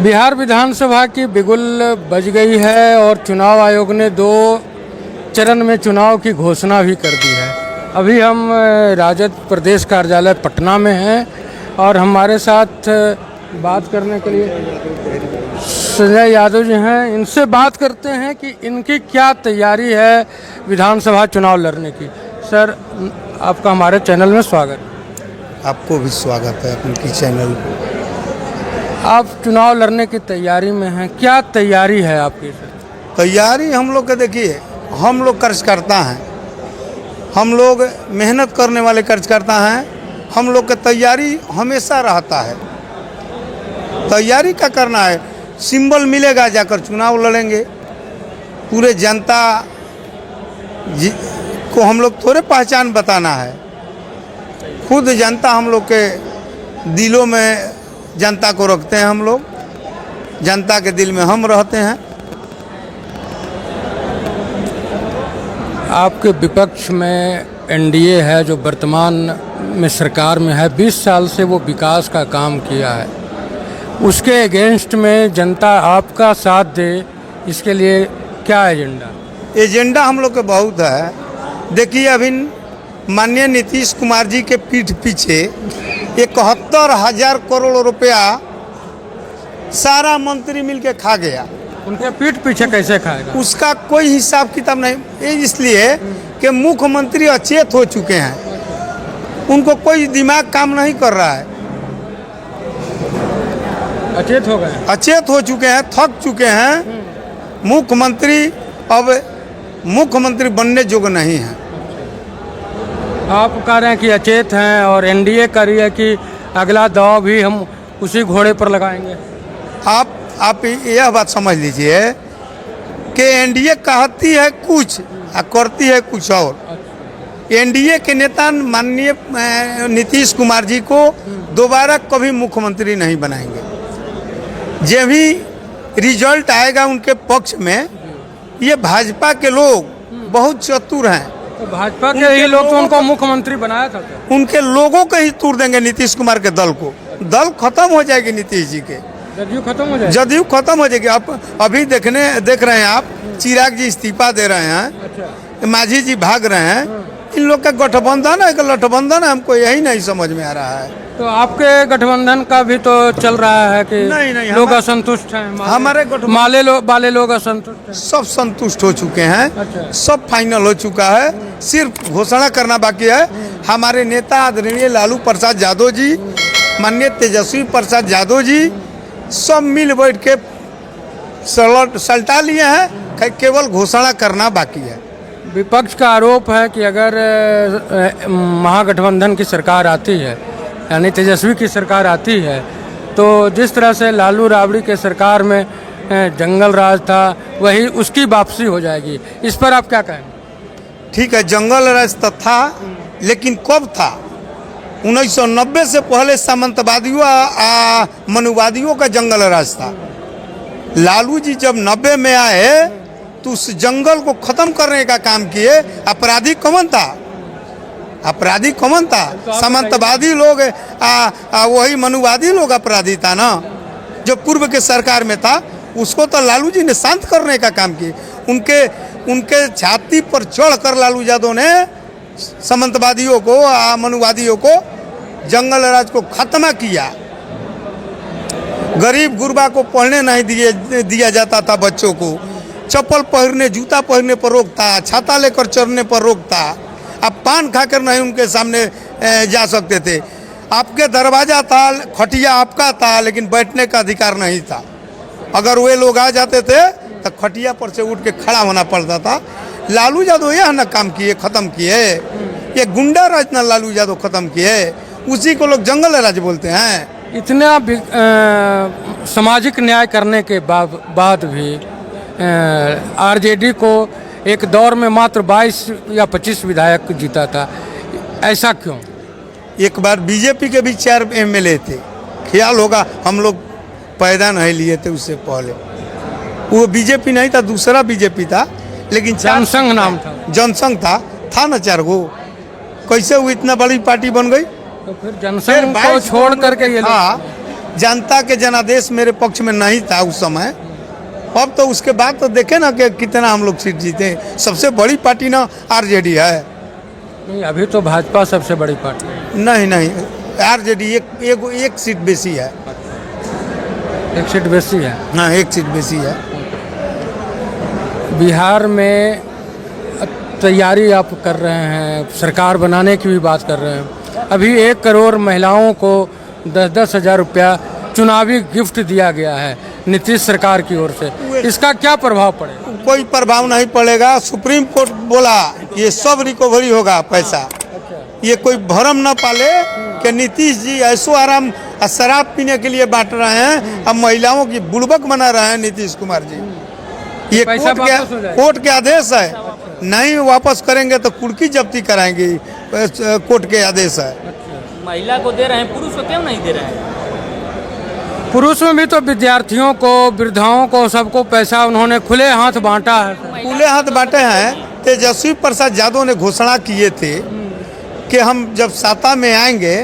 बिहार विधानसभा की बिगुल बज गई है और चुनाव आयोग ने 2 चरण में चुनाव की घोषणा भी कर दी है। अभी हम राजद प्रदेश कार्यालय पटना में हैं और हमारे साथ बात करने के लिए संजय यादव जी हैं। इनसे बात करते हैं कि इनकी क्या तैयारी है विधानसभा चुनाव लड़ने की। सर, आपका हमारे चैनल में स्वागत। आपको भी स्वागत है अपने चैनल पे। आप चुनाव लड़ने की तैयारी में हैं, क्या तैयारी है आपकी? तैयारी हम लोग के देखिए, हम लोग कार्यकर्ता हैं, हम लोग मेहनत करने वाले कार्यकर्ता हैं। हम लोग का तैयारी हमेशा रहता है। तैयारी क्या करना है, सिंबल मिलेगा जाकर चुनाव लड़ेंगे। पूरे जनता को हम लोग थोड़े पहचान बताना है, खुद जनता हम लोग के दिलों में जनता को रखते हैं। हम लोग जनता के दिल में हम रहते हैं। आपके विपक्ष में एनडीए है जो वर्तमान में सरकार में है, 20 साल से वो विकास का काम किया है। उसके अगेंस्ट में जनता आपका साथ दे, इसके लिए क्या एजेंडा? एजेंडा हम लोग के बहुत है। देखिए, अभी माननीय नीतीश कुमार जी के पीठ पीछे 71,000 करोड़ रुपया सारा मंत्री मिलके खा गया। उनके पीठ पीछे कैसे खाएगा? उसका कोई हिसाब किताब नहीं। इसलिए कि मुख्यमंत्री अचेत हो चुके हैं, उनको कोई दिमाग काम नहीं कर रहा है। अचेत हो गए, अचेत हो चुके हैं, थक चुके हैं। मुख्यमंत्री अब मुख्यमंत्री बनने योग्य नहीं है। आप कह रहे हैं कि अचेत हैं और एनडीए कह रही है कि अगला दाव भी हम उसी घोड़े पर लगाएंगे। आप यह बात समझ लीजिए कि एनडीए कहती है कुछ और करती है कुछ और। एनडीए के नेता माननीय नीतीश कुमार जी को दोबारा कभी मुख्यमंत्री नहीं बनाएंगे। जब भी रिजल्ट आएगा उनके पक्ष में, ये भाजपा के लोग बहुत चतुर हैं। तो भाजपा के ही लोग तो उनको मुख्यमंत्री बनाया था। उनके लोगों को ही तोड़ देंगे नीतीश कुमार के दल को। दल खत्म हो जाएगी नीतीश जी के, जदयू खत्म हो जाएगी। जदयू खत्म हो जाएगी। आप अभी देख रहे हैं आप, चिराग जी इस्तीफा दे रहे हैं। अच्छा। मांझी जी भाग रहे हैं। इन लोग का गठबंधन है, गठबंधन है, हमको यही नहीं समझ में आ रहा है। तो आपके गठबंधन का भी तो चल रहा है कि नहीं, लोग असंतुष्ट हैं। हमारे वाले लोग असंतुष्ट हैं। सब संतुष्ट हो चुके हैं। अच्छा। सब फाइनल हो चुका है, सिर्फ घोषणा करना बाकी है। हमारे नेता आदरणीय लालू प्रसाद यादव जी, माननीय तेजस्वी प्रसाद यादव जी सब मिल बैठ के सल्टा लिए हैं, केवल घोषणा करना बाकी है। विपक्ष का आरोप है कि अगर महागठबंधन की सरकार आती है, यानी तेजस्वी की सरकार आती है, तो जिस तरह से लालू राबड़ी के सरकार में जंगल राज था, वही उसकी वापसी हो जाएगी। इस पर आप क्या कहेंगे? ठीक है, जंगल राज तो था, लेकिन कब था? 1990 से पहले सामंतवादियों मनुवादियों का जंगल राज था। लालू जी जब 90 में आए तो उस जंगल को खत्म करने का काम किए। अपराधी कौन था? अपराधी कौन था? सामंतवादी लोग, वही मनुवादी लोग अपराधी था ना, जो पूर्व के सरकार में था। उसको तो लालू जी ने शांत करने का काम किया। उनके छाती पर चढ़कर लालू यादव ने सामंतवादियों को, मनुवादियों को, जंगल राज को खत्म किया। गरीब गुरबा को पढ़ने नहीं दिया जाता था। बच्चों को चप्पल पहनने, जूता पहनने पर रोकता, छाता लेकर चढ़ने पर रोकता। आप पान खाकर नहीं उनके सामने जा सकते थे। आपके दरवाजा था, खटिया आपका था, लेकिन बैठने का अधिकार नहीं था। अगर वे लोग आ जाते थे तो खटिया पर से उठ के खड़ा होना पड़ता था। लालू यादव यह ना काम किए, खत्म किए। ये गुंडा राज ना लालू यादव खत्म किए, उसी को लोग जंगल राज बोलते हैं। इतना सामाजिक न्याय करने के बाद भी आरजेडी को एक दौर में मात्र 22 या 25 विधायक जीता था। ऐसा क्यों? एक बार बीजेपी के भी 4 एमएलए थे। ख्याल होगा, हम लोग पैदा नहीं लिए थे उससे पहले। वो बीजेपी नहीं था, दूसरा बीजेपी था, लेकिन जनसंघ नाम था। जनसंघ था ना 4 गो। कैसे वो इतना बड़ी पार्टी बन गई? तो फिर जनसंघ को छोड़ करके ये जनता के जनादेश मेरे पक्ष में नहीं था उस समय। अब तो उसके बाद तो देखे ना कि कितना हम लोग सीट जीते। सबसे बड़ी पार्टी ना आरजेडी है। नहीं, अभी तो भाजपा सबसे बड़ी पार्टी है। नहीं, आरजेडी एक सीट बेसी है। एक सीट बेसी है। हाँ, एक सीट बेसी है। बिहार में तैयारी आप कर रहे हैं, सरकार बनाने की भी बात कर रहे हैं। अभी 1 करोड़ महिलाओं को 10-10 हज़ार रुपया चुनावी गिफ्ट दिया गया है नीतीश सरकार की ओर से। इसका क्या प्रभाव पड़ेगा? कोई प्रभाव नहीं पड़ेगा। सुप्रीम कोर्ट बोला ये सब रिकवरी होगा पैसा। ये कोई भरम न पाले कि नीतीश जी ऐसो आराम शराब पीने के लिए बांट रहे हैं, अब महिलाओं की बुड़बक बना रहे हैं नीतीश कुमार जी। ये कोर्ट के आदेश है। नहीं वापस करेंगे तो कुर्की जब्ती कराएंगे। कोर्ट के आदेश है। महिला को दे रहे हैं, पुरुष को क्यों नहीं दे रहे हैं? पुरुष में भी तो विद्यार्थियों को, वृद्धाओं को, सबको पैसा उन्होंने खुले हाथ बांटा है। खुले हाथ बांटे हैं। तेजस्वी प्रसाद यादव ने घोषणा किए थे कि हम जब सत्ता में आएंगे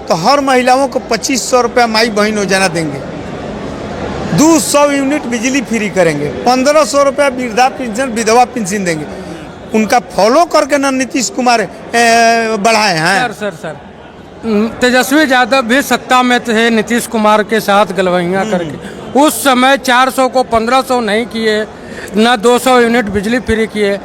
तो हर महिलाओं को 2500 रुपया माई बहन योजना देंगे, 200 यूनिट बिजली फ्री करेंगे, 1500 रुपया वृद्धा पेंशन, विधवा पेंशन देंगे। उनका फॉलो करके ना नीतीश कुमार बढ़ाए हैं। सर तेजस्वी यादव भी सत्ता में थे नीतीश कुमार के साथ गलवैया करके। उस समय 400 को 1500 नहीं किए, न 200 यूनिट बिजली फ्री किए।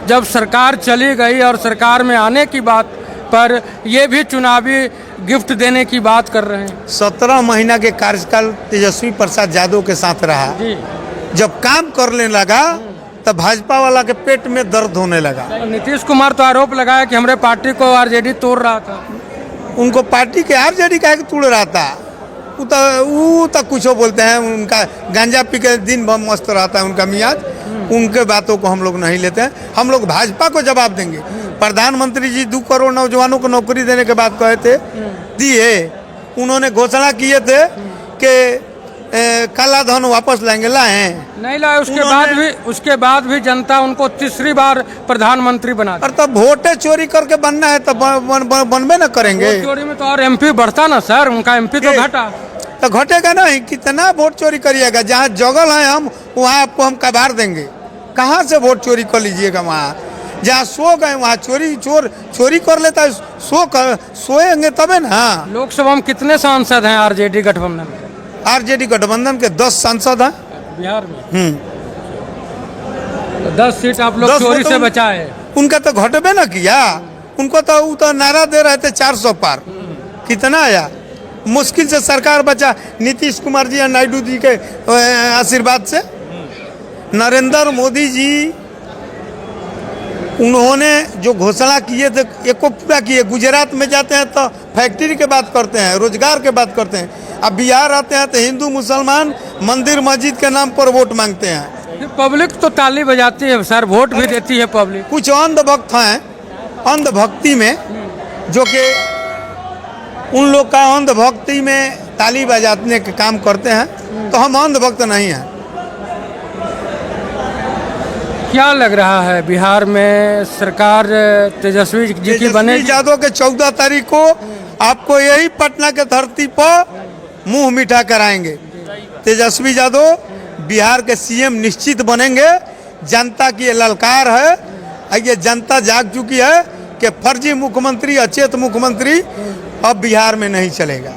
जब सरकार चली गई और सरकार में आने की बात पर ये भी चुनावी गिफ्ट देने की बात कर रहे हैं। 17 महीना के कार्यकाल तेजस्वी प्रसाद यादव के साथ रहा जी। जब काम करने लगा तब भाजपा वाला के पेट में दर्द होने लगा। नीतीश कुमार तो आरोप लगाया कि हमारे पार्टी को आरजेडी तोड़ रहा था। उनको पार्टी के आरजेडी का तोड़ रहा था। वो तो कुछ बोलते हैं। उनका गांजा पी के दिन भर मस्त रहता है उनका मियाज। उनके बातों को हम लोग नहीं लेते हैं। हम लोग भाजपा को जवाब देंगे। प्रधानमंत्री जी 2 करोड़ नौजवानों को नौकरी देने के बाद कहे थे, दिए। उन्होंने घोषणा किए थे कि काला धन वापस लाएंगे, लाए नहीं लाए। उसके बाद भी जनता उनको तीसरी बार प्रधानमंत्री बना। और तब वोटे चोरी करके बनना है तब बनबे न करेंगे। चोरी में तो और एमपी बढ़ता ना सर, उनका एमपी तो घटा। तो घटेगा नहीं। कितना वोट चोरी करिएगा? जहाँ जगल है हम वहाँ आपको हम कबार देंगे। कहाँ से वोट चोरी कर लीजिएगा? वहाँ जहाँ सो गए वहाँ चोरी कर लेता है। सोएंगे तबे ना। लोकसभा में कितने सांसद हैं आरजेडी गठबंधन? आरजेडी गठबंधन के 10 सांसद हैं बिहार में। तो 10 सीट आप लोग चोरी से बचाए। उनका तो घटबे ना किया। उनको तो नारा दे रहे थे 400 पार। कितना आया? मुश्किल से सरकार बचा नीतीश कुमार जी और नायडू जी के आशीर्वाद से। नरेंद्र मोदी जी उन्होंने जो घोषणा किए थे एक को पूरा किए। गुजरात में जाते हैं तो फैक्ट्री के बात करते हैं, रोजगार के बात करते हैं। अब बिहार आते हैं तो हिंदू मुसलमान मंदिर मस्जिद के नाम पर वोट मांगते हैं। पब्लिक तो ताली बजाती है सर, वोट भी देती है पब्लिक। कुछ अंधभक्त हैं अंधभक्ति में, जो कि उन लोग का अंधभक्ति में ताली बजाने के काम करते हैं। तो हम अंधभक्त नहीं हैं। क्या लग रहा है बिहार में सरकार तेजस्वी जी की बनेगी? यादव के 14 तारीख को आपको यही पटना के धरती पर मुंह मीठा कराएंगे। तेजस्वी यादव बिहार के सीएम निश्चित बनेंगे। जनता की ये ललकार है। ये जनता जाग चुकी है कि फर्जी मुख्यमंत्री, अचेत मुख्यमंत्री अब बिहार में नहीं चलेगा।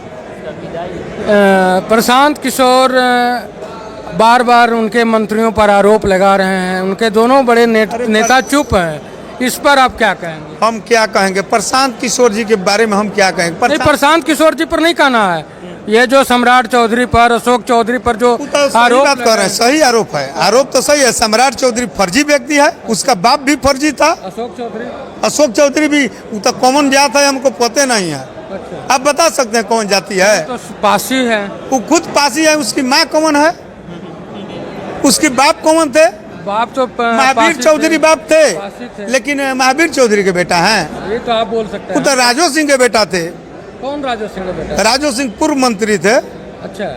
प्रशांत किशोर बार बार उनके मंत्रियों पर आरोप लगा रहे हैं। उनके दोनों बड़े नेता चुप हैं। इस पर आप क्या कहेंगे? हम क्या कहेंगे? प्रशांत किशोर जी के बारे में हम क्या कहेंगे? प्रशांत किशोर जी पर नहीं कहना है। ये जो सम्राट चौधरी पर, अशोक चौधरी पर जो आरोप बात कर रहे हैं, सही आरोप है। आरोप तो सही है। सम्राट चौधरी फर्जी व्यक्ति है। उसका बाप भी फर्जी था। अशोक चौधरी भी तो कॉमन जात है, हमको पता नहीं है। अच्छा। आप बता सकते हैं कौन जाति है? तो पासी है। वो खुद पासी है। उसकी माँ कौन है? उसके बाप कौन थे? बाप तो महावीर चौधरी बाप थे। लेकिन महावीर चौधरी के बेटा हैं। ये तो आप बोल सकते हैं। वो तो राजो सिंह के बेटा थे। कौन राजो सिंह के बेटा? राजो सिंह पूर्व मंत्री थे। अच्छा।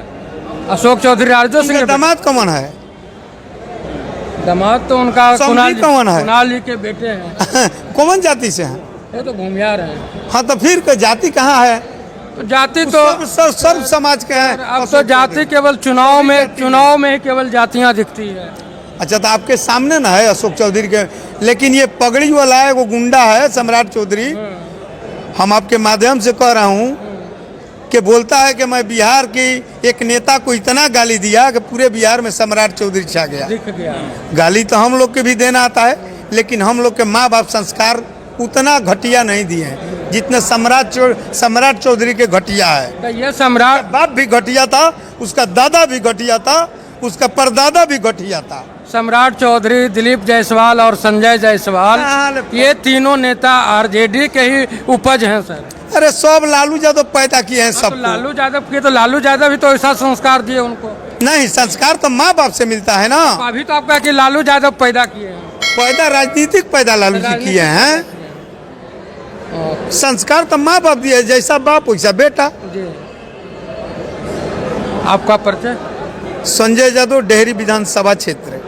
अशोक चौधरी राजो सिंह के दामाद कौन है? दामाद तो उनका कुणाल कौन है? कुणाल जी के बेटे हैं। कौन जाति से हैं? वो तो भूमियार हैं। हाँ, तो फिर जाति कहाँ है? तो जाति तो सब समाज के हैं। अब तो जाति केवल चुनाव में ही केवल जातियां दिखती है। अच्छा, तो आपके सामने ना है अशोक चौधरी के, लेकिन ये पगड़ी वाला है, वो गुंडा है सम्राट चौधरी। हम आपके माध्यम से कह रहा हूँ कि बोलता है कि मैं बिहार की एक नेता को इतना गाली दिया कि पूरे बिहार में सम्राट चौधरी छा गया। दिख गया। गाली तो हम लोग के भी देना आता है, लेकिन हम लोग के माँ बाप संस्कार उतना घटिया नहीं दिए हैं जितने सम्राट चौधरी के घटिया है। तो ये सम्राट बाप भी घटिया था, उसका दादा भी घटिया था, उसका परदादा भी घटिया था। सम्राट चौधरी, दिलीप जायसवाल और संजय जायसवाल, ये तीनों नेता आरजेडी के ही उपज हैं सर। अरे सब लालू यादव पैदा किए हैं तो सब। लालू यादव के, तो लालू यादव भी तो ऐसा संस्कार दिए उनको। नहीं, संस्कार तो माँ बाप से मिलता है ना। अभी तो आपका कि लालू यादव पैदा किए हैं। पैदा राजनीतिक पैदा लालू जी किए हैं। संस्कार तो माँ बाप दिए, जैसा बाप वैसा बेटा। जी। आपका परिचय? संजय यादव, डेहरी विधानसभा क्षेत्र।